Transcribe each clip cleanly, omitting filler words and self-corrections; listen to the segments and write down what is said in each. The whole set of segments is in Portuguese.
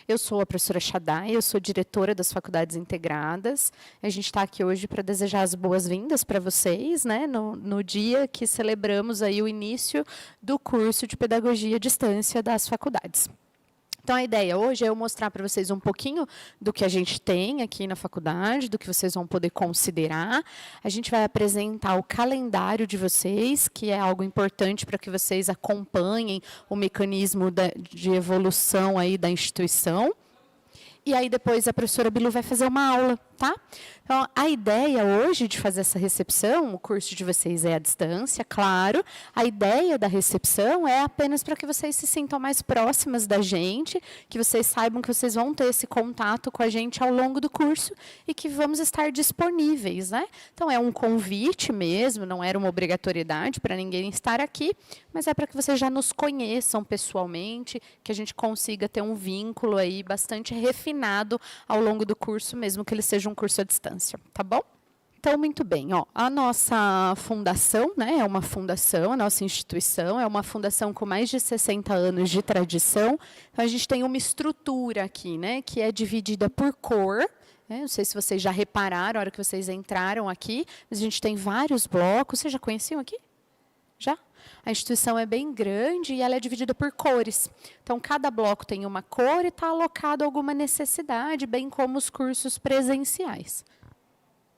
Eu sou a professora Shaddai, eu sou diretora das Faculdades Integradas. A gente está aqui hoje para desejar as boas-vindas para vocês, né, no dia que celebramos aí o início do curso de Pedagogia à Distância das faculdades. Então, a ideia hoje é eu mostrar para vocês um pouquinho do que a gente tem aqui na faculdade, do que vocês vão poder considerar. A gente vai apresentar o calendário de vocês, que é algo importante para que vocês acompanhem o mecanismo de evolução aí da instituição. E aí, depois, a professora Bilu vai fazer uma aula, tá? Então, a ideia hoje de fazer essa recepção, o curso de vocês é à distância, claro. A ideia da recepção é apenas para que vocês se sintam mais próximas da gente, que vocês saibam que vocês vão ter esse contato com a gente ao longo do curso e que vamos estar disponíveis, né? Então, é um convite mesmo, não era uma obrigatoriedade para ninguém estar aqui, mas é para que vocês já nos conheçam pessoalmente, que a gente consiga ter um vínculo aí bastante refinado ao longo do curso, mesmo que ele seja um curso à distância, tá bom? Então, muito bem, ó, a nossa fundação, né, é uma fundação, a nossa instituição é uma fundação com mais de 60 anos de tradição. Então, a gente tem uma estrutura aqui, né, que é dividida por cor. Não sei se vocês já repararam, na hora que vocês entraram aqui, mas a gente tem vários blocos. Vocês já conheciam aqui? Já? A instituição é bem grande e ela é dividida por cores. Então, cada bloco tem uma cor e está alocado alguma necessidade, bem como os cursos presenciais.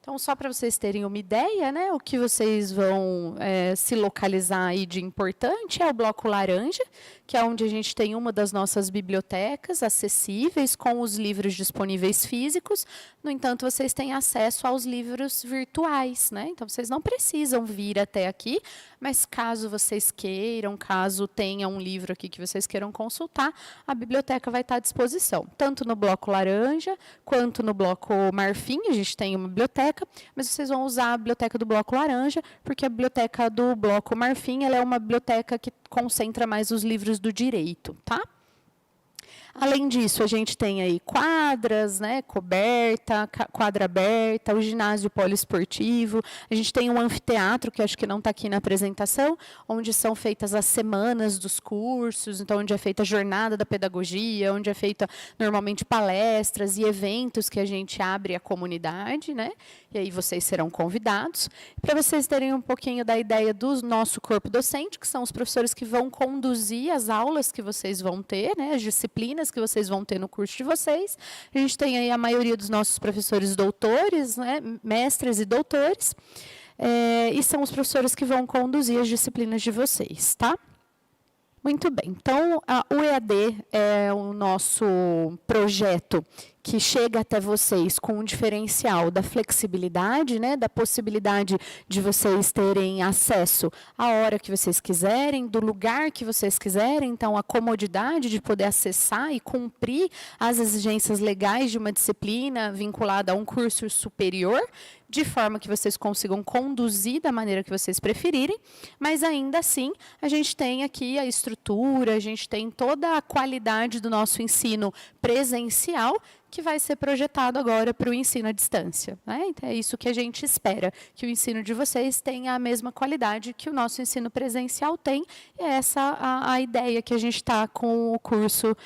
Então, só para vocês terem uma ideia, né, o que vocês vão se localizar aí de importante é o bloco laranja, que é onde a gente tem uma das nossas bibliotecas acessíveis com os livros disponíveis físicos. No entanto, vocês têm acesso aos livros virtuais, né? Então, vocês não precisam vir até aqui, mas caso vocês queiram, caso tenha um livro aqui que vocês queiram consultar, a biblioteca vai estar à disposição, tanto no bloco laranja, quanto no bloco marfim. A gente tem uma biblioteca, mas vocês vão usar a biblioteca do bloco laranja, porque a biblioteca do bloco marfim ela é uma biblioteca que concentra mais os livros do direito, tá? Além disso, a gente tem aí quadras, né, coberta, quadra aberta, o ginásio poliesportivo. A gente tem um anfiteatro, que acho que não está aqui na apresentação, onde são feitas as semanas dos cursos, então onde é feita a jornada da pedagogia, onde é feita normalmente palestras e eventos que a gente abre à comunidade, né? E aí vocês serão convidados. Para vocês terem um pouquinho da ideia do nosso corpo docente, que são os professores que vão conduzir as aulas que vocês vão ter, né, as disciplinas que vocês vão ter no curso de vocês. A gente tem aí a maioria dos nossos professores doutores, né, mestres e doutores, e são os professores que vão conduzir as disciplinas de vocês, tá? Muito bem. Então, o EAD é o nosso projeto que chega até vocês com um diferencial da flexibilidade, né, da possibilidade de vocês terem acesso à hora que vocês quiserem, do lugar que vocês quiserem, então a comodidade de poder acessar e cumprir as exigências legais de uma disciplina vinculada a um curso superior, de forma que vocês consigam conduzir da maneira que vocês preferirem, mas ainda assim a gente tem aqui a estrutura, a gente tem toda a qualidade do nosso ensino presencial, que vai ser projetado agora para o ensino à distância, né? Então, é isso que a gente espera, que o ensino de vocês tenha a mesma qualidade que o nosso ensino presencial tem, e é essa a ideia que a gente está com o curso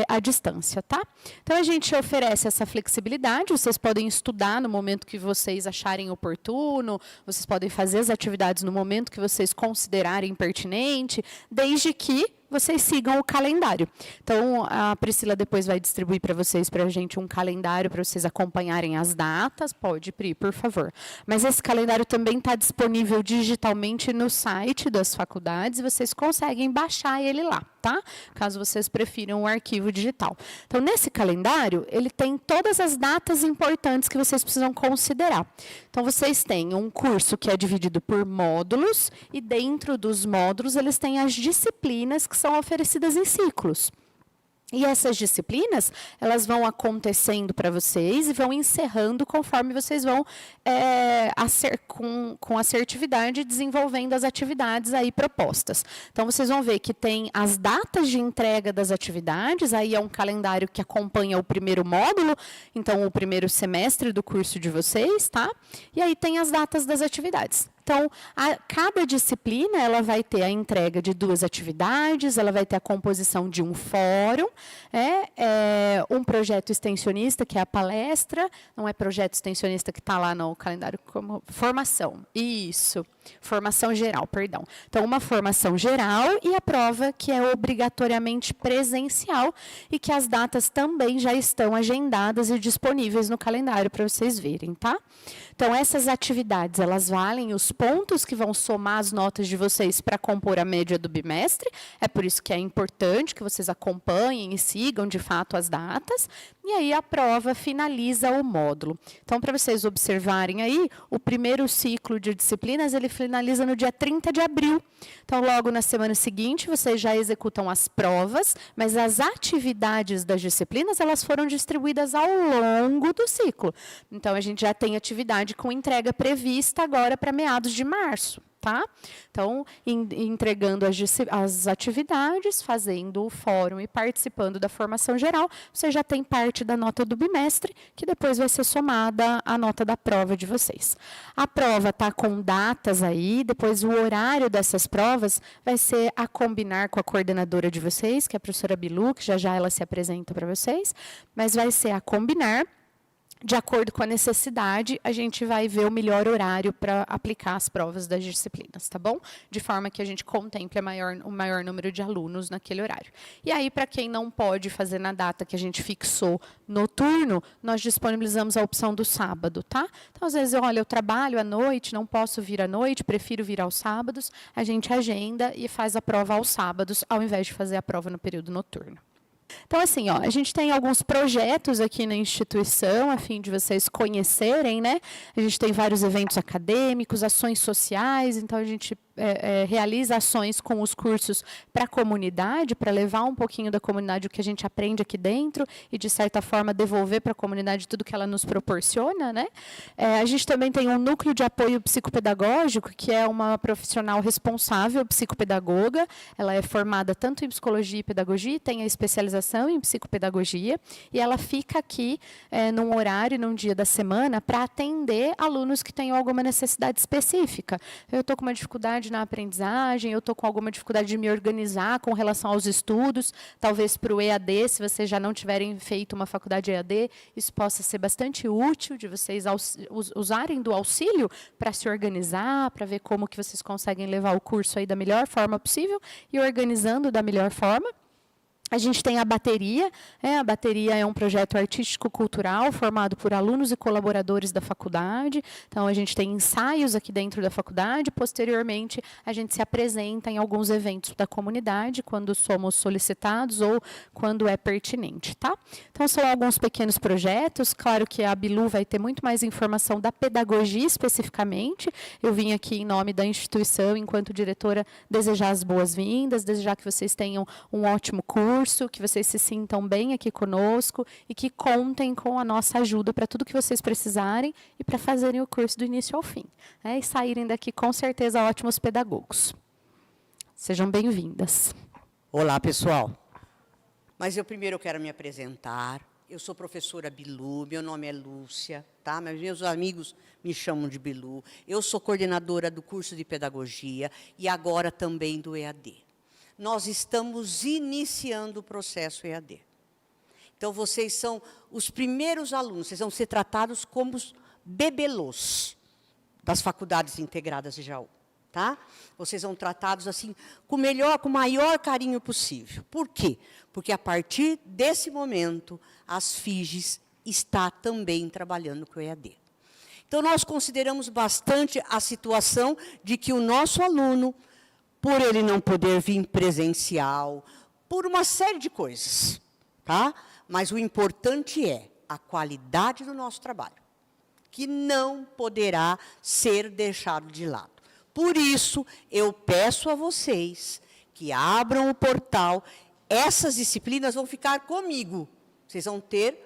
à distância, tá? Então, a gente oferece essa flexibilidade, vocês podem estudar no momento que vocês acharem oportuno, vocês podem fazer as atividades no momento que vocês considerarem pertinente, desde que vocês sigam o calendário. Então, a Priscila depois vai distribuir para vocês, para a gente, um calendário para vocês acompanharem as datas. Pode, Pri, por favor. Mas esse calendário também está disponível digitalmente no site das faculdades, e vocês conseguem baixar ele lá, tá? Caso vocês prefiram o arquivo digital. Então, nesse calendário, ele tem todas as datas importantes que vocês precisam considerar. Então, vocês têm um curso que é dividido por módulos, e dentro dos módulos, eles têm as disciplinas que são oferecidas em ciclos. E essas disciplinas, elas vão acontecendo para vocês e vão encerrando conforme vocês vão, com assertividade, desenvolvendo as atividades aí propostas. Então, vocês vão ver que tem as datas de entrega das atividades, aí é um calendário que acompanha o primeiro módulo, então o primeiro semestre do curso de vocês, tá? E aí tem as datas das atividades. Então, cada disciplina ela vai ter a entrega de 2 atividades, ela vai ter a composição de um fórum, um projeto extensionista, que é a palestra, não é projeto extensionista que está lá no calendário como formação. Isso, formação geral, perdão. Então, uma formação geral e a prova que é obrigatoriamente presencial e que as datas também já estão agendadas e disponíveis no calendário para vocês verem, tá? Então, essas atividades, elas valem os pontos que vão somar as notas de vocês para compor a média do bimestre. É por isso que é importante que vocês acompanhem e sigam, de fato, as datas. E aí, a prova finaliza o módulo. Então, para vocês observarem aí, o primeiro ciclo de disciplinas, ele finaliza no dia 30 de abril. Então, logo na semana seguinte, vocês já executam as provas, mas as atividades das disciplinas, elas foram distribuídas ao longo do ciclo. Então, a gente já tem atividade com entrega prevista agora para meados de março, tá? Então, entregando as atividades, fazendo o fórum e participando da formação geral, você já tem parte da nota do bimestre, que depois vai ser somada à nota da prova de vocês. A prova está com datas aí, depois o horário dessas provas vai ser a combinar com a coordenadora de vocês, que é a professora Bilu, que já ela se apresenta para vocês, mas vai ser a combinar. De acordo com a necessidade, a gente vai ver o melhor horário para aplicar as provas das disciplinas, tá bom? De forma que a gente contemple o maior número de alunos naquele horário. E aí, para quem não pode fazer na data que a gente fixou noturno, nós disponibilizamos a opção do sábado, tá? Então, às vezes, olha, eu trabalho à noite, não posso vir à noite, prefiro vir aos sábados, a gente agenda e faz a prova aos sábados, ao invés de fazer a prova no período noturno. Então, assim, ó, a gente tem alguns projetos aqui na instituição, a fim de vocês conhecerem, né? A gente tem vários eventos acadêmicos, ações sociais, então a gente realiza ações com os cursos para a comunidade, para levar um pouquinho da comunidade o que a gente aprende aqui dentro e, de certa forma, devolver para a comunidade tudo que ela nos proporciona, né? A gente também tem um núcleo de apoio psicopedagógico, que é uma profissional responsável, psicopedagoga. Ela é formada tanto em psicologia e pedagogia, tem a especialização em psicopedagogia, e ela fica aqui num horário, num dia da semana, para atender alunos que tenham alguma necessidade específica. Eu estou com uma dificuldade na aprendizagem, eu estou com alguma dificuldade de me organizar com relação aos estudos, talvez para o EAD, se vocês já não tiverem feito uma faculdade EAD, isso possa ser bastante útil de vocês usarem do auxílio para se organizar, para ver como que vocês conseguem levar o curso aí da melhor forma possível e organizando da melhor forma. A gente tem a bateria é um projeto artístico-cultural formado por alunos e colaboradores da faculdade. Então, a gente tem ensaios aqui dentro da faculdade, posteriormente, a gente se apresenta em alguns eventos da comunidade, quando somos solicitados ou quando é pertinente, tá? Então, são alguns pequenos projetos, claro que a Bilu vai ter muito mais informação da pedagogia especificamente. Eu vim aqui em nome da instituição, enquanto diretora, desejar as boas-vindas, desejar que vocês tenham um ótimo curso, que vocês se sintam bem aqui conosco e que contem com a nossa ajuda para tudo que vocês precisarem e para fazerem o curso do início ao fim, né? E saírem daqui, com certeza, ótimos pedagogos. Sejam bem-vindas. Olá, pessoal. Mas eu primeiro quero me apresentar. Eu sou professora Bilu, meu nome é Lúcia, tá? Mas meus amigos me chamam de Bilu. Eu sou coordenadora do curso de pedagogia e agora também do EAD. Nós estamos iniciando o processo EAD. Então, vocês são os primeiros alunos, vocês vão ser tratados como os bebelôs das faculdades integradas de Jaú, tá? Vocês são tratados assim com o maior carinho possível. Por quê? Porque, a partir desse momento, as FIGES está também trabalhando com o EAD. Então, nós consideramos bastante a situação de que o nosso aluno, por ele não poder vir presencial, por uma série de coisas, tá? Mas o importante é a qualidade do nosso trabalho, que não poderá ser deixado de lado. Por isso, eu peço a vocês que abram o portal. Essas disciplinas vão ficar comigo. Vocês vão ter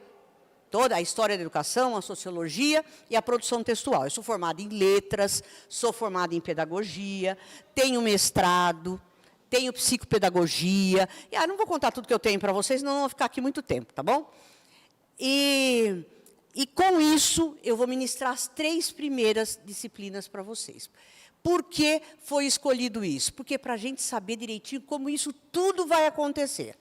toda a história da educação, a sociologia e a produção textual. Eu sou formada em letras, sou formada em pedagogia, tenho mestrado, tenho psicopedagogia. E, não vou contar tudo que eu tenho para vocês, senão não vou ficar aqui muito tempo, tá bom? E com isso, eu vou ministrar as 3 primeiras disciplinas para vocês. Por que foi escolhido isso? Porque para a gente saber direitinho como isso tudo vai acontecer.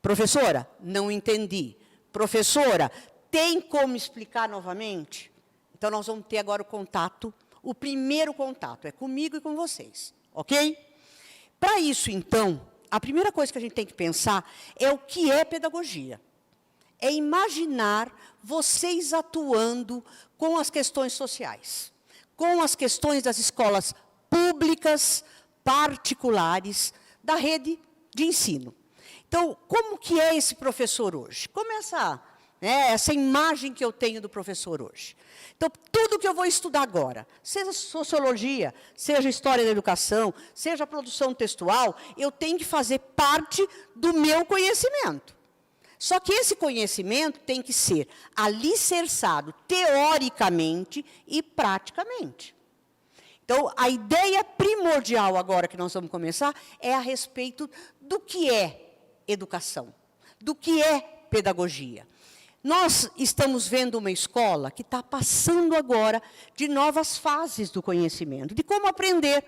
Professora, não entendi. Professora, tem como explicar novamente? Então, nós vamos ter agora o contato, o primeiro contato, é comigo e com vocês, ok? Para isso, então, a primeira coisa que a gente tem que pensar é o que é pedagogia. É imaginar vocês atuando com as questões sociais, com as questões das escolas públicas, particulares, da rede de ensino. Então, como que é esse professor hoje? Como essa imagem que eu tenho do professor hoje? Então, tudo que eu vou estudar agora, seja sociologia, seja história da educação, seja produção textual, eu tenho que fazer parte do meu conhecimento. Só que esse conhecimento tem que ser alicerçado teoricamente e praticamente. Então, a ideia primordial agora que nós vamos começar é a respeito do que é educação, do que é pedagogia. Nós estamos vendo uma escola que está passando agora de novas fases do conhecimento, de como aprender.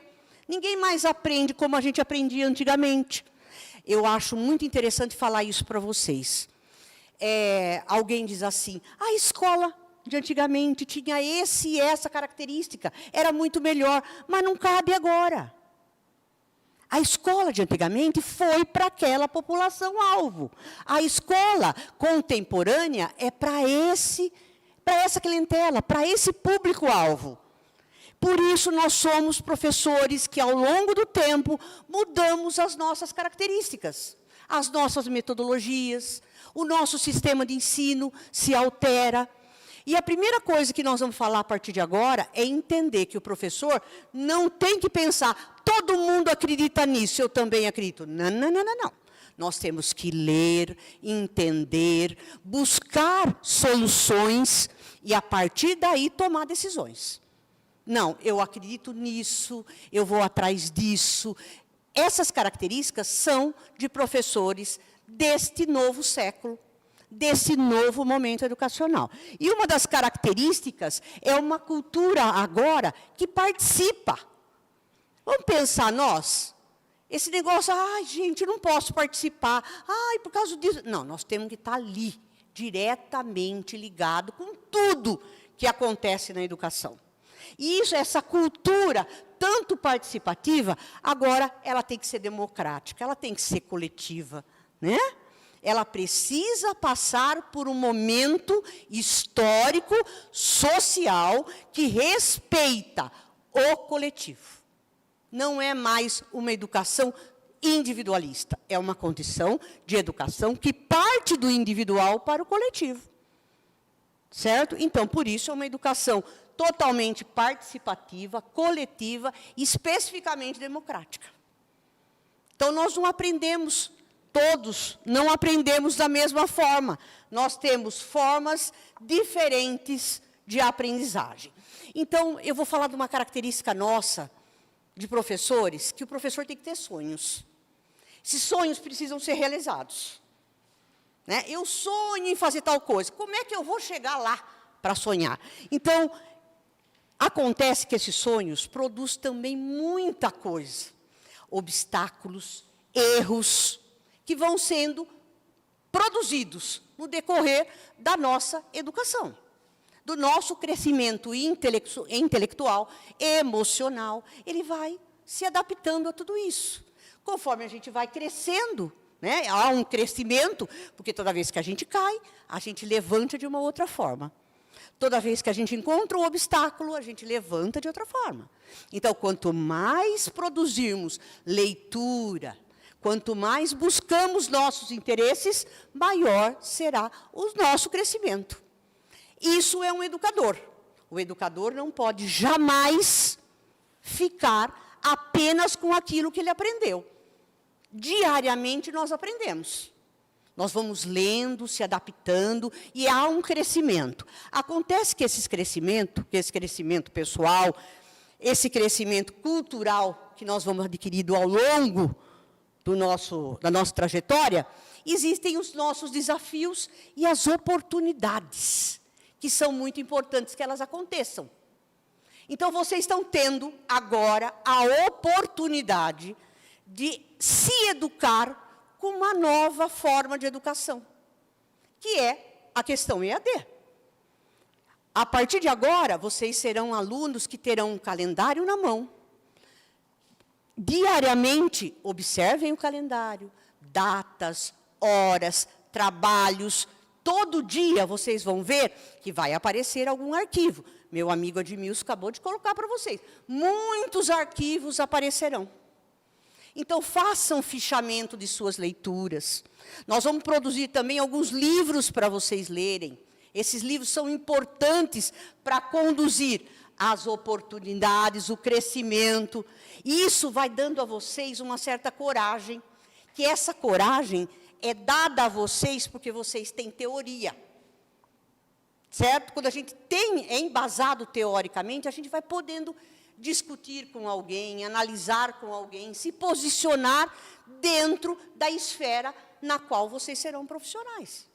Ninguém mais aprende como a gente aprendia antigamente. Eu acho muito interessante falar isso para vocês. Alguém diz assim, a escola de antigamente tinha esse e essa característica, era muito melhor, mas não cabe agora. A escola de antigamente foi para aquela população-alvo. A escola contemporânea é para essa clientela, para esse público-alvo. Por isso, nós somos professores que, ao longo do tempo, mudamos as nossas características, as nossas metodologias, o nosso sistema de ensino se altera. E a primeira coisa que nós vamos falar a partir de agora é entender que o professor não tem que pensar, todo mundo acredita nisso, eu também acredito. Não, não, não, não, não. Nós temos que ler, entender, buscar soluções e, a partir daí, tomar decisões. Não, eu acredito nisso, eu vou atrás disso. Essas características são de professores deste novo século, desse novo momento educacional. E uma das características é uma cultura agora que participa. Vamos pensar nós, esse negócio, ai, gente, não posso participar, ai, por causa disso. Não, nós temos que estar ali, diretamente ligado com tudo que acontece na educação. E isso, essa cultura, tanto participativa, agora ela tem que ser democrática, ela tem que ser coletiva, né? Ela precisa passar por um momento histórico, social, que respeita o coletivo. Não é mais uma educação individualista, é uma condição de educação que parte do individual para o coletivo. Certo? Então, por isso, é uma educação totalmente participativa, coletiva, especificamente democrática. Então, nós não aprendemos, todos não aprendemos da mesma forma. Nós temos formas diferentes de aprendizagem. Então, eu vou falar de uma característica nossa, de professores, que o professor tem que ter sonhos. Esses sonhos precisam ser realizados. Né? Eu sonho em fazer tal coisa. Como é que eu vou chegar lá para sonhar? Então, acontece que esses sonhos produzem também muita coisa. Obstáculos, erros, que vão sendo produzidos no decorrer da nossa educação. Do nosso crescimento intelectual, emocional, ele vai se adaptando a tudo isso. Conforme a gente vai crescendo, né, há um crescimento, porque toda vez que a gente cai, a gente levanta de uma outra forma. Toda vez que a gente encontra um obstáculo, a gente levanta de outra forma. Então, quanto mais produzirmos leitura, quanto mais buscamos nossos interesses, maior será o nosso crescimento. Isso é um educador. O educador não pode jamais ficar apenas com aquilo que ele aprendeu. Diariamente nós aprendemos. Nós vamos lendo, se adaptando, e há um crescimento. Acontece que esse crescimento pessoal, esse crescimento cultural que nós vamos adquirindo ao longo da nossa trajetória, existem os nossos desafios e as oportunidades, que são muito importantes que elas aconteçam. Então, vocês estão tendo agora a oportunidade de se educar com uma nova forma de educação, que é a questão EAD. A partir de agora, vocês serão alunos que terão um calendário na mão. Diariamente, observem o calendário, datas, horas, trabalhos. Todo dia vocês vão ver que vai aparecer algum arquivo. Meu amigo Admilson acabou de colocar para vocês. Muitos arquivos aparecerão. Então, façam fichamento de suas leituras. Nós vamos produzir também alguns livros para vocês lerem. Esses livros são importantes para conduzir as oportunidades, o crescimento. E isso vai dando a vocês uma certa coragem, que essa coragem é dada a vocês porque vocês têm teoria. Certo? Quando a gente é embasado teoricamente, a gente vai podendo discutir com alguém, analisar com alguém, se posicionar dentro da esfera na qual vocês serão profissionais.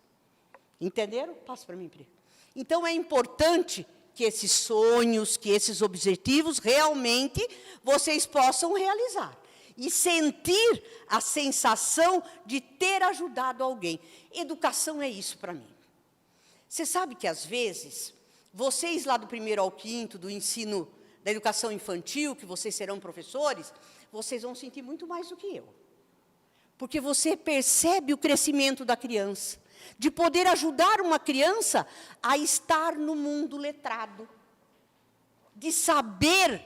Entenderam? Passa para mim, Pri. Então, é importante que esses sonhos, que esses objetivos, realmente, vocês possam realizar. E sentir a sensação de ter ajudado alguém. Educação é isso para mim. Você sabe que, às vezes, vocês lá do 1º ao 5º, do ensino da educação infantil, que vocês serão professores, vocês vão sentir muito mais do que eu. Porque você percebe o crescimento da criança, de poder ajudar uma criança a estar no mundo letrado, de saber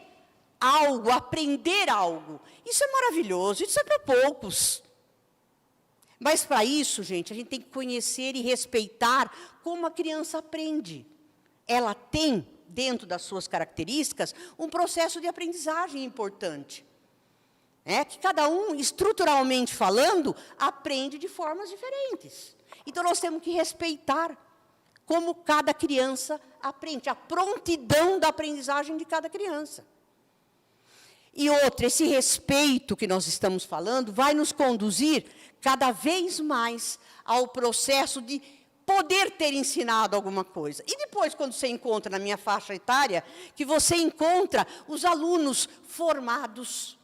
algo, aprender algo. Isso é maravilhoso, isso é para poucos. Mas, para isso, gente, a gente tem que conhecer e respeitar como a criança aprende. Ela tem, dentro das suas características, um processo de aprendizagem importante. Que cada um, estruturalmente falando, aprende de formas diferentes. Então, nós temos que respeitar como cada criança aprende, a prontidão da aprendizagem de cada criança. E outra, esse respeito que nós estamos falando vai nos conduzir cada vez mais ao processo de poder ter ensinado alguma coisa. E depois, quando você encontra, na minha faixa etária, que você encontra os alunos formados.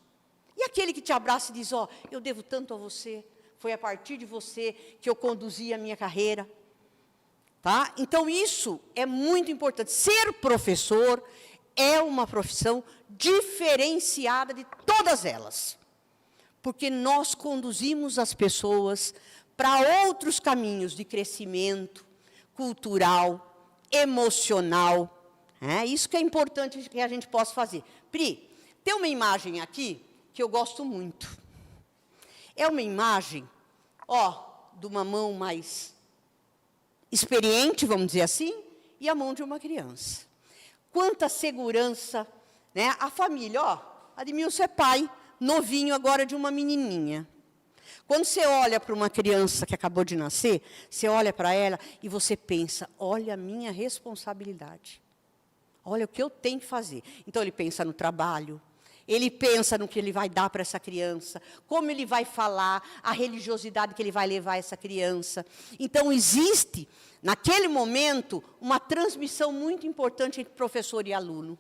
E aquele que te abraça e diz, eu devo tanto a você, foi a partir de você que eu conduzi a minha carreira. Tá? Então, isso é muito importante. Ser professor é uma profissão diferenciada de todas elas. Porque nós conduzimos as pessoas para outros caminhos de crescimento cultural, emocional. Isso que é importante que a gente possa fazer. Pri, tem uma imagem aqui que eu gosto muito. É uma imagem, de uma mão mais experiente, vamos dizer assim, e a mão de uma criança. Quanta segurança, né? A família, Admilson é pai, novinho agora de uma menininha. Quando você olha para uma criança que acabou de nascer, você olha para ela e você pensa, olha a minha responsabilidade. Olha o que eu tenho que fazer. Então, ele pensa no trabalho, ele pensa no que ele vai dar para essa criança, como ele vai falar, a religiosidade que ele vai levar a essa criança. Então, existe, naquele momento, uma transmissão muito importante entre professor e aluno.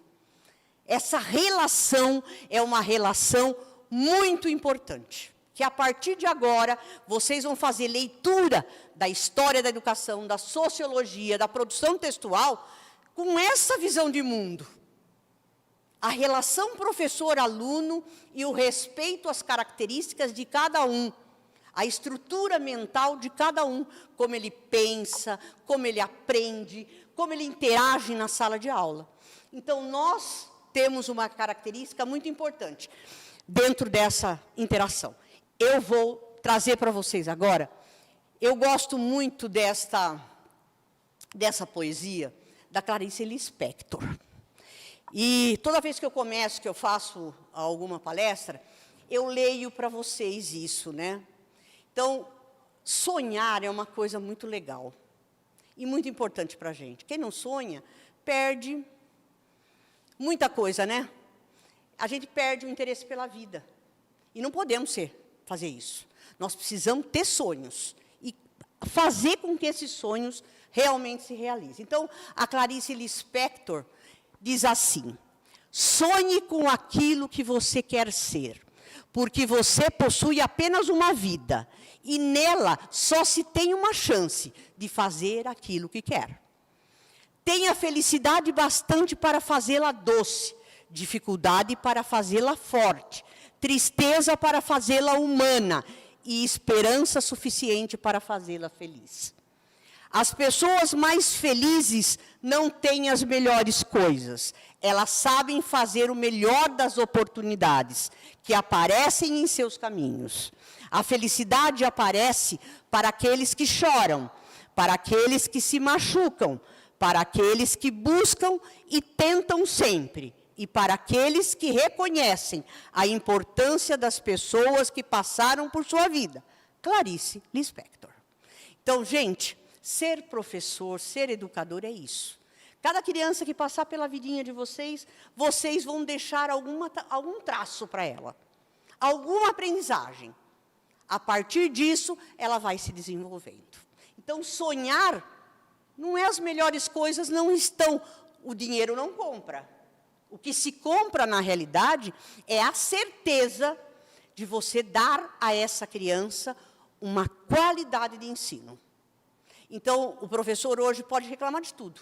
Essa relação é uma relação muito importante. Que a partir de agora, vocês vão fazer leitura da história da educação, da sociologia, da produção textual, com essa visão de mundo. A relação professor-aluno e o respeito às características de cada um. A estrutura mental de cada um. Como ele pensa, como ele aprende, como ele interage na sala de aula. Então, nós temos uma característica muito importante dentro dessa interação. Eu vou trazer para vocês agora, eu gosto muito dessa poesia da Clarice Lispector. E toda vez que eu faço alguma palestra, eu leio para vocês isso, né? Então, sonhar é uma coisa muito legal e muito importante para a gente. Quem não sonha, perde muita coisa, né? A gente perde o interesse pela vida. E não podemos fazer isso. Nós precisamos ter sonhos e fazer com que esses sonhos realmente se realizem. Então, a Clarice Lispector diz assim, sonhe com aquilo que você quer ser, porque você possui apenas uma vida E nela só se tem uma chance de fazer aquilo que quer. Tenha felicidade bastante para fazê-la doce, dificuldade para fazê-la forte, tristeza para fazê-la humana e esperança suficiente para fazê-la feliz. As pessoas mais felizes não têm as melhores coisas. Elas sabem fazer o melhor das oportunidades que aparecem em seus caminhos. A felicidade aparece para aqueles que choram, para aqueles que se machucam, para aqueles que buscam e tentam sempre, e para aqueles que reconhecem a importância das pessoas que passaram por sua vida. Clarice Lispector. Então, gente, ser professor, ser educador é isso. Cada criança que passar pela vidinha de vocês, vocês vão deixar algum traço para ela, alguma aprendizagem. A partir disso, ela vai se desenvolvendo. Então, sonhar não é as melhores coisas, não estão. O dinheiro não compra. O que se compra, na realidade, é a certeza de você dar a essa criança uma qualidade de ensino. Então, o professor hoje pode reclamar de tudo,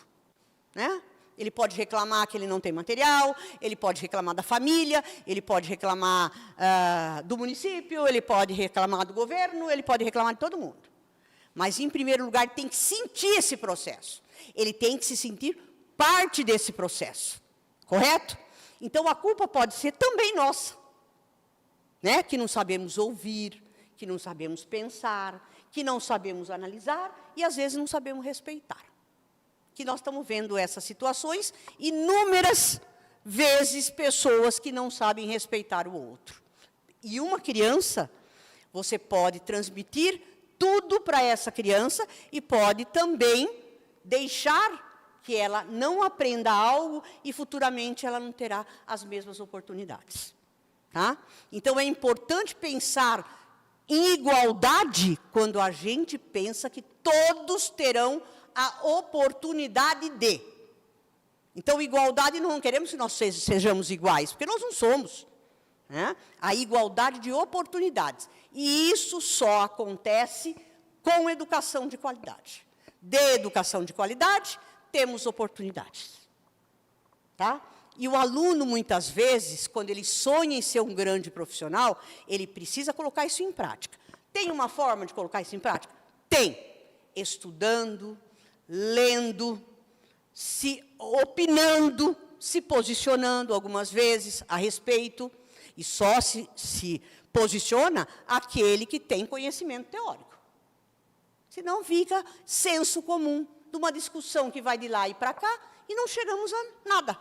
né? Ele pode reclamar que ele não tem material, ele pode reclamar da família, ele pode reclamar do município, ele pode reclamar do governo, ele pode reclamar de todo mundo. Mas, em primeiro lugar, tem que sentir esse processo. Ele tem que se sentir parte desse processo, correto? Então, a culpa pode ser também nossa, né? Que não sabemos ouvir, que não sabemos pensar, que não sabemos analisar e, às vezes, não sabemos respeitar. Que nós estamos vendo essas situações, inúmeras vezes, pessoas que não sabem respeitar o outro. E uma criança, você pode transmitir tudo para essa criança e pode também deixar que ela não aprenda algo e futuramente ela não terá as mesmas oportunidades. Tá? Então, é importante pensar em igualdade quando a gente pensa que todos terão a oportunidade de. Então, igualdade não queremos que nós sejamos iguais, porque nós não somos. Né? A igualdade de oportunidades. E isso só acontece com educação de qualidade. De educação de qualidade, temos oportunidades. Tá? E o aluno, muitas vezes, quando ele sonha em ser um grande profissional, ele precisa colocar isso em prática. Tem uma forma de colocar isso em prática? Tem. Estudando, lendo, se opinando, se posicionando algumas vezes a respeito, e só se posiciona aquele que tem conhecimento teórico. Senão fica senso comum de uma discussão que vai de lá e para cá e não chegamos a nada.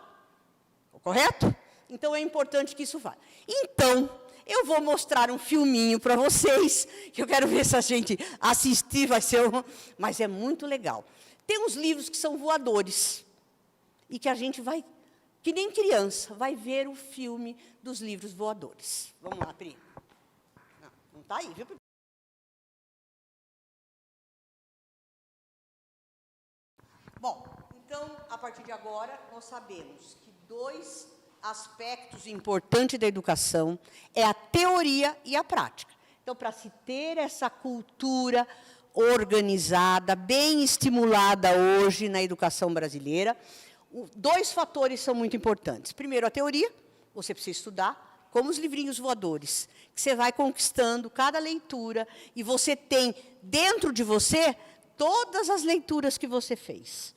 Correto? Então, é importante que isso vá. Então, eu vou mostrar um filminho para vocês, que eu quero ver se a gente assistir, vai ser mas é muito legal. Tem uns livros que são voadores, e que a gente vai, que nem criança, vai ver o filme dos livros voadores. Vamos lá, Pri. Não está aí, viu? Bom, então, a partir de agora, nós sabemos que 2 aspectos importantes da educação é a teoria e a prática. Então, para se ter essa cultura organizada, bem estimulada hoje na educação brasileira, 2 fatores são muito importantes. Primeiro, a teoria, você precisa estudar, como os livrinhos voadores, que você vai conquistando cada leitura, e você tem dentro de você todas as leituras que você fez.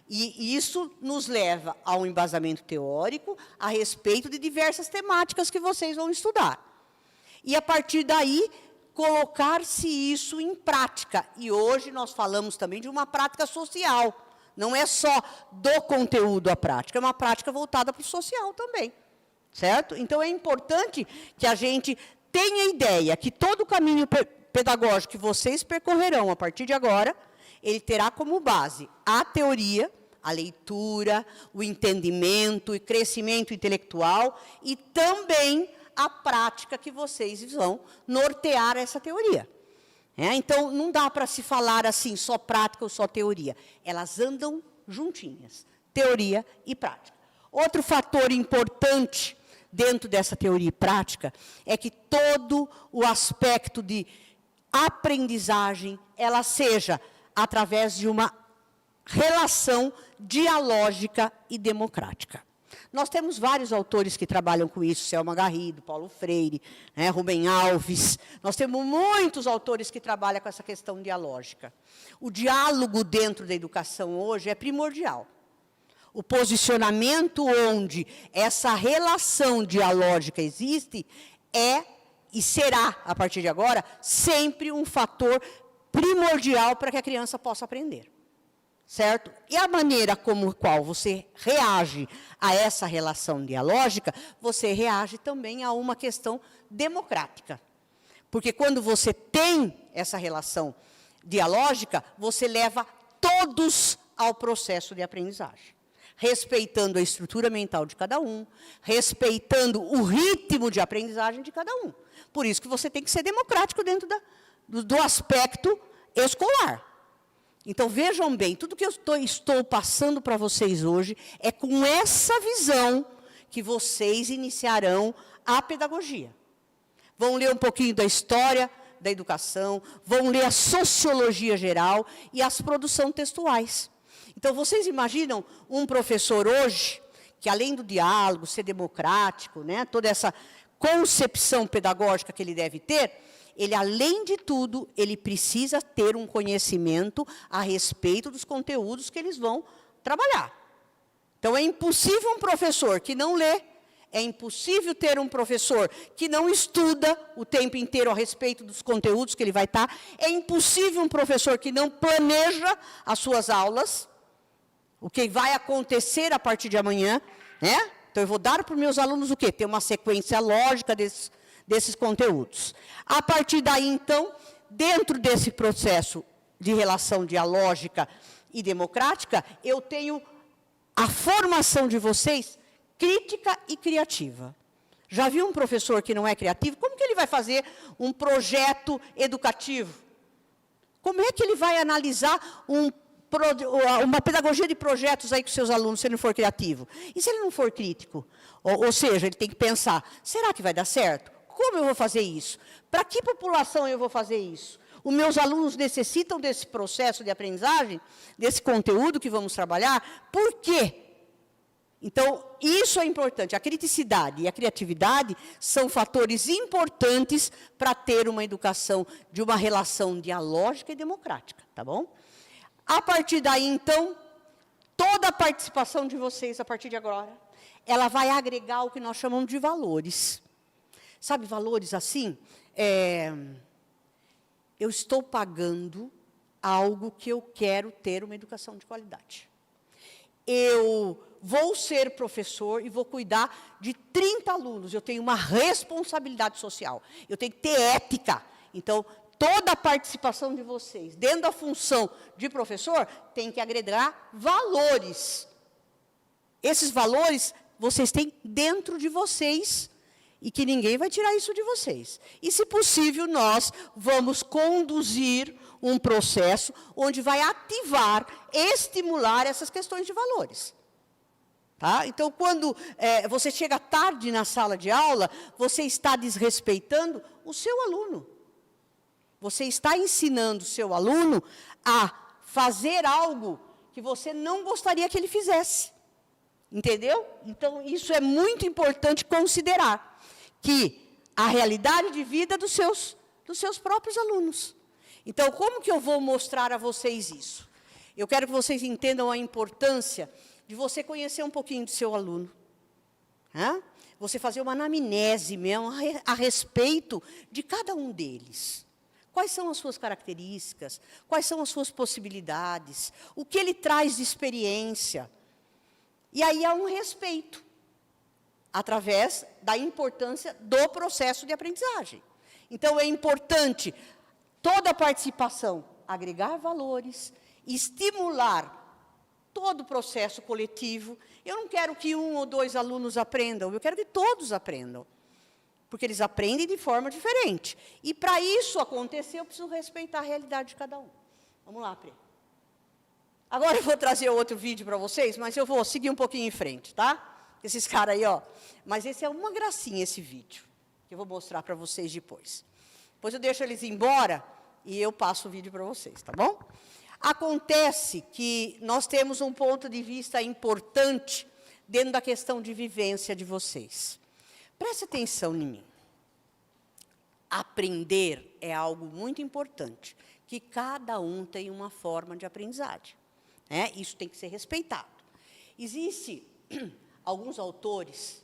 E isso nos leva a um embasamento teórico a respeito de diversas temáticas que vocês vão estudar. E, a partir daí, colocar-se isso em prática. E hoje nós falamos também de uma prática social. Não é só do conteúdo a prática, é uma prática voltada para o social também. Certo? Então, é importante que a gente tenha ideia que todo o caminho pedagógico que vocês percorrerão a partir de agora, ele terá como base a teoria, a leitura, o entendimento e crescimento intelectual e também a prática que vocês vão nortear essa teoria. Então, não dá para se falar assim, só prática ou só teoria. Elas andam juntinhas, teoria e prática. Outro fator importante dentro dessa teoria e prática é que todo o aspecto de aprendizagem ela seja através de uma relação dialógica e democrática. Nós temos vários autores que trabalham com isso, Selma Garrido, Paulo Freire, né, Rubem Alves. Nós temos muitos autores que trabalham com essa questão dialógica. O diálogo dentro da educação hoje é primordial. O posicionamento onde essa relação dialógica existe é e será, a partir de agora, sempre um fator primordial para que a criança possa aprender. Certo? E a maneira como qual você reage a essa relação dialógica, você reage também a uma questão democrática. Porque quando você tem essa relação dialógica, você leva todos ao processo de aprendizagem. Respeitando a estrutura mental de cada um, respeitando o ritmo de aprendizagem de cada um. Por isso que você tem que ser democrático dentro do aspecto escolar. Então, vejam bem, tudo que eu estou passando para vocês hoje é com essa visão que vocês iniciarão a pedagogia. Vão ler um pouquinho da história da educação, vão ler a sociologia geral e as produções textuais. Então, vocês imaginam um professor hoje, que além do diálogo, ser democrático, né, toda essa concepção pedagógica que ele deve ter, ele, além de tudo, ele precisa ter um conhecimento a respeito dos conteúdos que eles vão trabalhar. Então, é impossível um professor que não lê, é impossível ter um professor que não estuda o tempo inteiro a respeito dos conteúdos que ele vai estar, é impossível um professor que não planeja as suas aulas, o que vai acontecer a partir de amanhã, né? Então, eu vou dar para os meus alunos o quê? Ter uma sequência lógica desses conteúdos. A partir daí, então, dentro desse processo de relação dialógica e democrática, eu tenho a formação de vocês crítica e criativa. Já viu um professor que não é criativo? Como que ele vai fazer um projeto educativo? Como é que ele vai analisar uma pedagogia de projetos aí com seus alunos, se ele não for criativo? E se ele não for crítico? Ou seja, ele tem que pensar, será que vai dar certo? Como eu vou fazer isso? Para que população eu vou fazer isso? Os meus alunos necessitam desse processo de aprendizagem, desse conteúdo que vamos trabalhar? Por quê? Então, isso é importante. A criticidade e a criatividade são fatores importantes para ter uma educação de uma relação dialógica e democrática, tá bom? A partir daí, então, toda a participação de vocês, a partir de agora, ela vai agregar o que nós chamamos de valores. Sabe, valores assim? Eu estou pagando algo que eu quero ter uma educação de qualidade. Eu vou ser professor e vou cuidar de 30 alunos. Eu tenho uma responsabilidade social. Eu tenho que ter ética. Então, toda a participação de vocês, dentro da função de professor, tem que agregar valores. Esses valores, vocês têm dentro de vocês, e que ninguém vai tirar isso de vocês. E, se possível, nós vamos conduzir um processo onde vai ativar, estimular essas questões de valores. Tá? Então, quando você chega tarde na sala de aula, você está desrespeitando o seu aluno. Você está ensinando o seu aluno a fazer algo que você não gostaria que ele fizesse. Entendeu? Então, isso é muito importante considerar. Que a realidade de vida dos seus próprios alunos. Então, como que eu vou mostrar a vocês isso? Eu quero que vocês entendam a importância de você conhecer um pouquinho do seu aluno. Você fazer uma anamnese mesmo a respeito de cada um deles. Quais são as suas características? Quais são as suas possibilidades? O que ele traz de experiência? E aí há um respeito, através da importância do processo de aprendizagem. Então, é importante toda a participação, agregar valores, estimular todo o processo coletivo. Eu não quero que 1 ou 2 alunos aprendam, eu quero que todos aprendam. Porque eles aprendem de forma diferente. E, para isso acontecer, eu preciso respeitar a realidade de cada um. Vamos lá, Pri. Agora eu vou trazer outro vídeo para vocês, mas eu vou seguir um pouquinho em frente, tá? Esses caras aí, ó. Mas esse é uma gracinha, esse vídeo, que eu vou mostrar para vocês depois. Depois eu deixo eles embora, e eu passo o vídeo para vocês, tá bom? Acontece que nós temos um ponto de vista importante dentro da questão de vivência de vocês. Preste atenção em mim. Aprender é algo muito importante, que cada um tem uma forma de aprendizagem, né? Isso tem que ser respeitado. Existem alguns autores,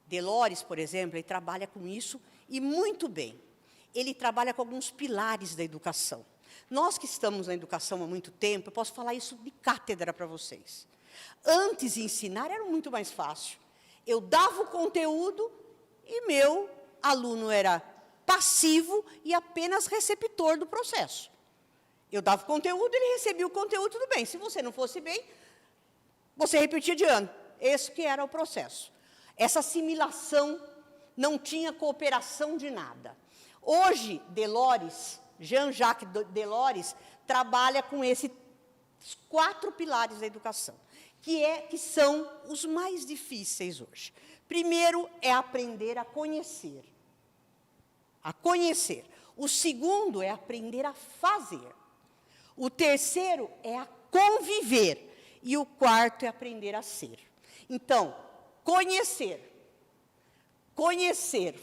Delors, por exemplo, ele trabalha com isso e muito bem. Ele trabalha com alguns pilares da educação. Nós que estamos na educação há muito tempo, eu posso falar isso de cátedra para vocês. Antes de ensinar era muito mais fácil. Eu dava o conteúdo e meu aluno era passivo e apenas receptor do processo. Eu dava o conteúdo, ele recebia o conteúdo, tudo bem. Se você não fosse bem, você repetia de ano. Esse que era o processo. Essa assimilação, não tinha cooperação de nada. Hoje, Delors, Jean-Jacques Delors, trabalha com esses 4 pilares da educação, que são os mais difíceis hoje. Primeiro é aprender a conhecer. A conhecer. O segundo é aprender a fazer. O terceiro é a conviver. E o quarto é aprender a ser. Então, conhecer,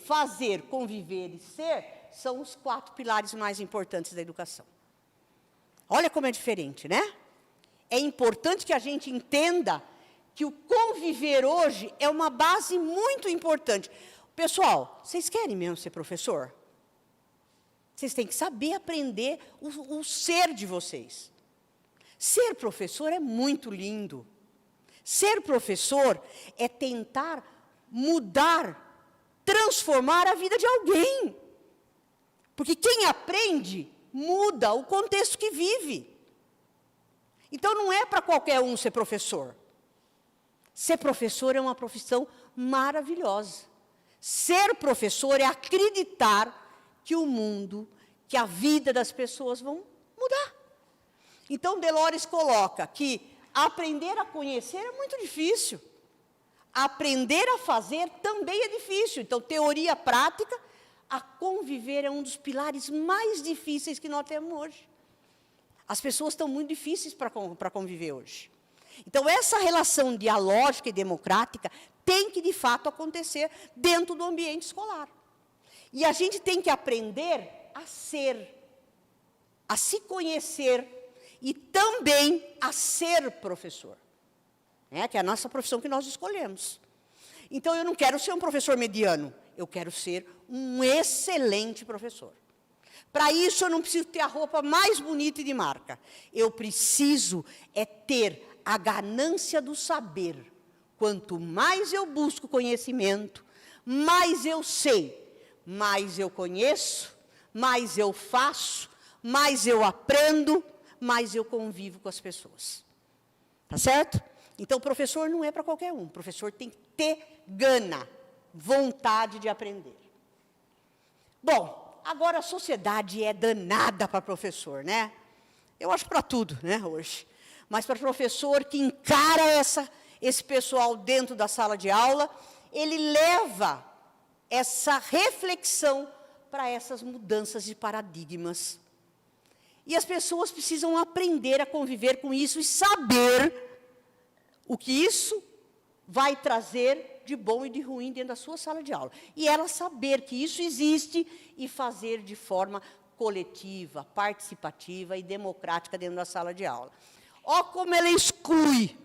fazer, conviver e ser são os 4 pilares mais importantes da educação. Olha como é diferente, né? É importante que a gente entenda que o conviver hoje é uma base muito importante. Pessoal, vocês querem mesmo ser professor? Vocês têm que saber aprender o ser de vocês. Ser professor é muito lindo. Ser professor é tentar mudar, transformar a vida de alguém. Porque quem aprende, muda o contexto que vive. Então, não é para qualquer um ser professor. Ser professor é uma profissão maravilhosa. Ser professor é acreditar que o mundo, que a vida das pessoas vão mudar. Então, Delors coloca que aprender a conhecer é muito difícil. Aprender a fazer também é difícil. Então, teoria prática, a conviver é um dos pilares mais difíceis que nós temos hoje. As pessoas estão muito difíceis para conviver hoje. Então, essa relação dialógica e democrática tem que, de fato, acontecer dentro do ambiente escolar. E a gente tem que aprender a ser, a se conhecer e também a ser professor, né? Que é a nossa profissão que nós escolhemos. Então, eu não quero ser um professor mediano, eu quero ser um excelente professor. Para isso, eu não preciso ter a roupa mais bonita e de marca. Eu preciso ter a ganância do saber. Quanto mais eu busco conhecimento, mais eu sei, mais eu conheço, mais eu faço, mais eu aprendo, mais eu convivo com as pessoas. Tá certo? Então, professor não é para qualquer um. Professor tem que ter gana, vontade de aprender. Bom, agora a sociedade é danada para professor, né? Eu acho para tudo, né, hoje. Mas para professor que encara esse pessoal dentro da sala de aula, ele leva essa reflexão para essas mudanças de paradigmas. E as pessoas precisam aprender a conviver com isso e saber o que isso vai trazer de bom e de ruim dentro da sua sala de aula. E ela saber que isso existe e fazer de forma coletiva, participativa e democrática dentro da sala de aula. Ó como ela exclui.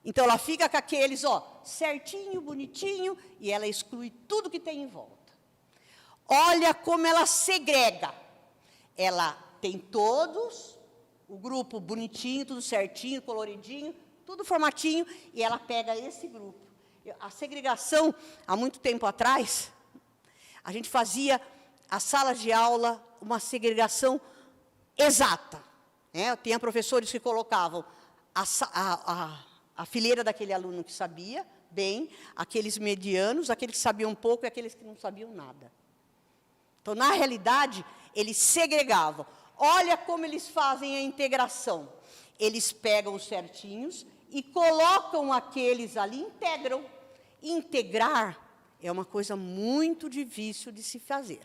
Então, ela fica com aqueles, certinho, bonitinho, e ela exclui tudo que tem em volta. Olha como ela segrega. Ela tem todos, o grupo bonitinho, tudo certinho, coloridinho, tudo formatinho, e ela pega esse grupo. A segregação, há muito tempo atrás, a gente fazia a sala de aula uma segregação exata. Né? Tinha professores que colocavam a fileira daquele aluno que sabia bem, aqueles medianos, aqueles que sabiam pouco e aqueles que não sabiam nada. Então, na realidade, eles segregavam. Olha como eles fazem a integração. Eles pegam os certinhos e colocam aqueles ali, integram. Integrar é uma coisa muito difícil de se fazer.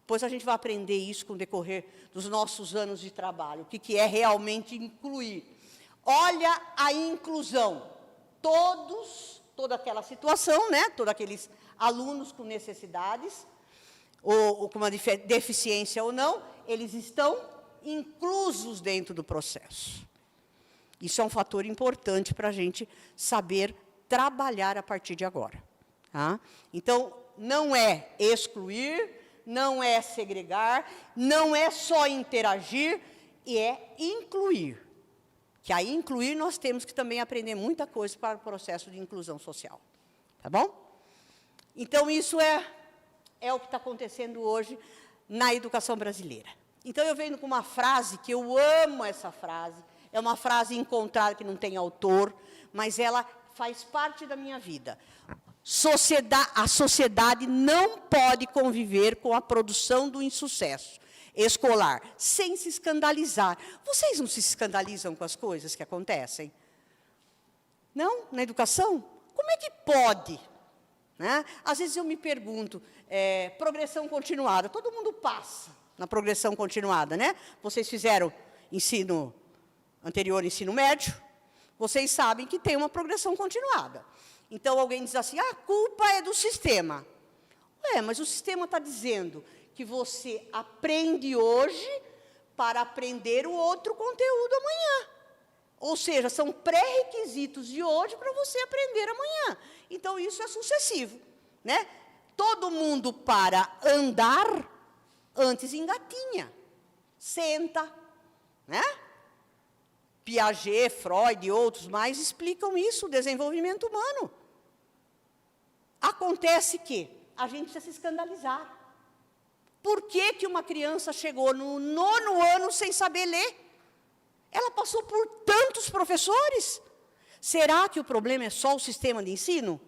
Depois a gente vai aprender isso com o decorrer dos nossos anos de trabalho, o que é realmente incluir. Olha a inclusão. Toda aquela situação, né? Todos aqueles alunos com necessidades, ou com uma deficiência ou não, eles estão inclusos dentro do processo. Isso é um fator importante para a gente saber trabalhar a partir de agora. Tá? Então, não é excluir, não é segregar, não é só interagir, e é incluir. Que aí, incluir, nós temos que também aprender muita coisa para o processo de inclusão social. Tá bom? Então, isso é o que está acontecendo hoje na educação brasileira. Então, eu venho com uma frase, que eu amo essa frase, é uma frase encontrada que não tem autor, mas ela faz parte da minha vida. A sociedade não pode conviver com a produção do insucesso escolar, sem se escandalizar. Vocês não se escandalizam com as coisas que acontecem? Não? Na educação? Como é que pode? Né? Às vezes eu me pergunto, progressão continuada, todo mundo passa na progressão continuada, né? Vocês fizeram ensino anterior, ensino médio, vocês sabem que tem uma progressão continuada. Então, alguém diz assim, a culpa é do sistema. Mas o sistema está dizendo que você aprende hoje para aprender o outro conteúdo amanhã. Ou seja, são pré-requisitos de hoje para você aprender amanhã. Então, isso é sucessivo. Né? Todo mundo para andar, antes engatinha, senta. Né? Piaget, Freud e outros mais explicam isso, o desenvolvimento humano. Acontece que a gente precisa se escandalizar. Por que uma criança chegou no 9º ano sem saber ler? Ela passou por tantos professores. Será que o problema é só o sistema de ensino?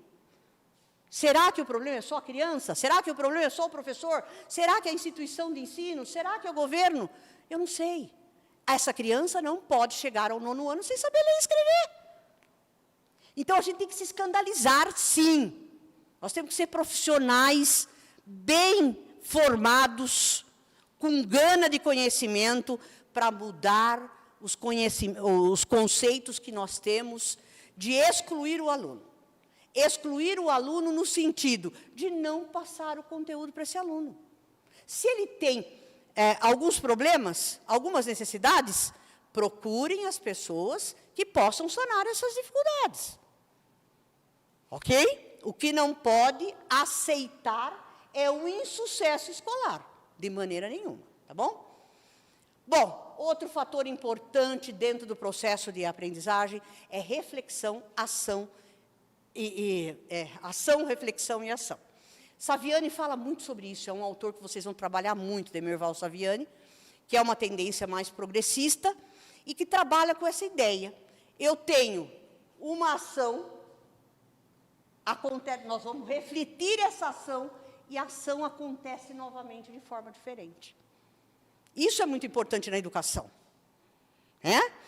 Será que o problema é só a criança? Será que o problema é só o professor? Será que é a instituição de ensino? Será que é o governo? Eu não sei. Essa criança não pode chegar ao 9º ano sem saber ler e escrever. Então, a gente tem que se escandalizar, sim. Nós temos que ser profissionais bem formados, com gana de conhecimento, para mudar os conceitos que nós temos de excluir o aluno. Excluir o aluno no sentido de não passar o conteúdo para esse aluno. Se ele tem alguns problemas, algumas necessidades, procurem as pessoas que possam sanar essas dificuldades. Ok? O que não pode aceitar é o insucesso escolar, de maneira nenhuma, tá bom? Bom, outro fator importante dentro do processo de aprendizagem é reflexão, ação, ação, reflexão e ação. Saviani fala muito sobre isso, é um autor que vocês vão trabalhar muito, Demerval Saviani, que é uma tendência mais progressista e que trabalha com essa ideia. Eu tenho uma ação, nós vamos refletir essa ação e a ação acontece novamente de forma diferente. Isso é muito importante na educação.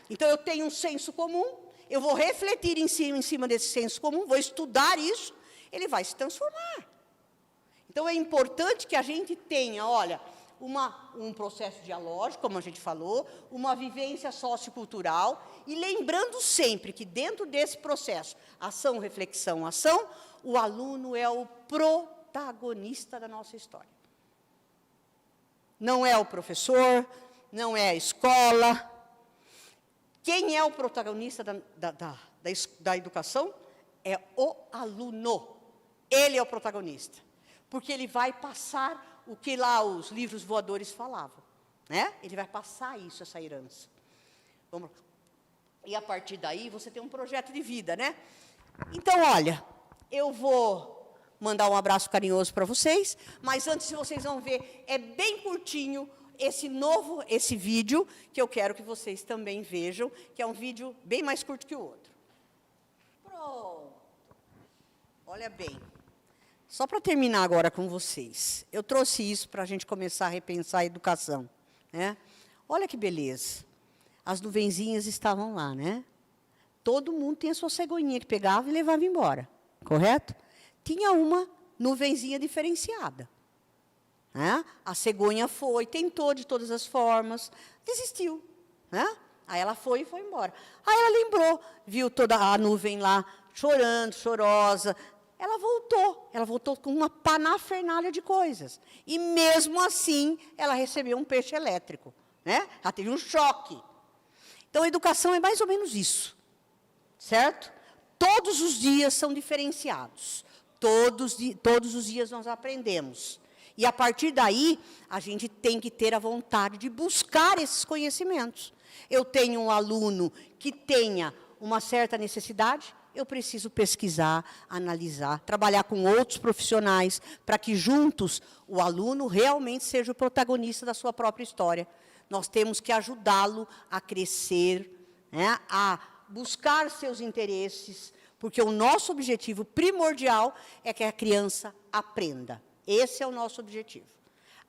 Então, eu tenho um senso comum, eu vou refletir em cima desse senso comum, vou estudar isso, ele vai se transformar. Então, é importante que a gente tenha, olha, um processo dialógico, como a gente falou, uma vivência sociocultural, e lembrando sempre que dentro desse processo, ação, reflexão, ação, o aluno é o protagonista da nossa história. Não é o professor, não é a escola. Quem é o protagonista da educação? É o aluno. Ele é o protagonista. Porque ele vai passar o que lá os livros voadores falavam. Né? Ele vai passar isso, essa herança. Vamos lá. E, a partir daí, você tem um projeto de vida, né? Então, olha, eu vou mandar um abraço carinhoso para vocês, mas antes vocês vão ver, é bem curtinho esse vídeo, que eu quero que vocês também vejam, que é um vídeo bem mais curto que o outro. Pronto. Olha bem. Só para terminar agora com vocês, eu trouxe isso para a gente começar a repensar a educação. Né? Olha que beleza. As nuvenzinhas estavam lá, né? Todo mundo tem a sua cegonhinha que pegava e levava embora, correto? Tinha uma nuvenzinha diferenciada. né? A cegonha foi, tentou de todas as formas, desistiu, né? Aí ela foi e foi embora. Aí ela lembrou, viu toda a nuvem lá, chorando, chorosa. Ela voltou com uma panafernália de coisas. E, mesmo assim, ela recebeu um peixe elétrico, né? Ela teve um choque. Então, a educação é mais ou menos isso, certo? Todos os dias são diferenciados. Todos os dias nós aprendemos. E, a partir daí, a gente tem que ter a vontade de buscar esses conhecimentos. Eu tenho um aluno que tenha uma certa necessidade, eu preciso pesquisar, analisar, trabalhar com outros profissionais, para que, juntos, o aluno realmente seja o protagonista da sua própria história. Nós temos que ajudá-lo a crescer, né, a buscar seus interesses, porque o nosso objetivo primordial é que a criança aprenda. Esse é o nosso objetivo.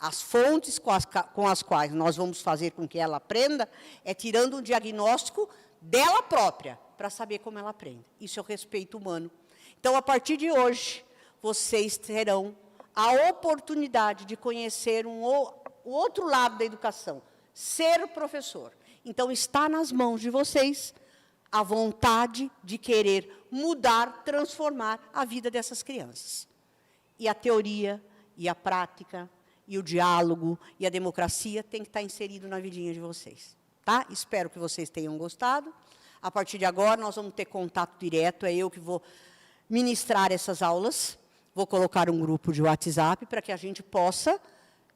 As fontes com as quais nós vamos fazer com que ela aprenda é tirando um diagnóstico dela própria, para saber como ela aprende. Isso é o respeito humano. Então, a partir de hoje, vocês terão a oportunidade de conhecer o outro lado da educação, ser professor. Então, está nas mãos de vocês a vontade de querer mudar, transformar a vida dessas crianças. E a teoria, e a prática, e o diálogo, e a democracia tem que estar inserido na vidinha de vocês. Tá? Espero que vocês tenham gostado. A partir de agora, nós vamos ter contato direto, é eu que vou ministrar essas aulas. Vou colocar um grupo de WhatsApp para que a gente possa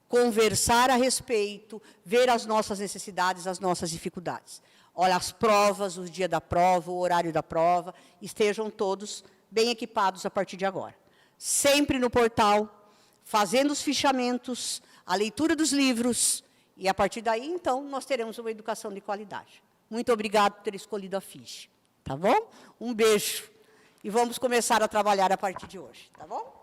conversar a respeito, ver as nossas necessidades, as nossas dificuldades. Olha, as provas, o dia da prova, o horário da prova, estejam todos bem equipados a partir de agora. Sempre no portal, fazendo os fichamentos, a leitura dos livros, e, a partir daí, então, nós teremos uma educação de qualidade. Muito obrigada por ter escolhido a ficha. Tá bom? Um beijo. E vamos começar a trabalhar a partir de hoje. Tá bom?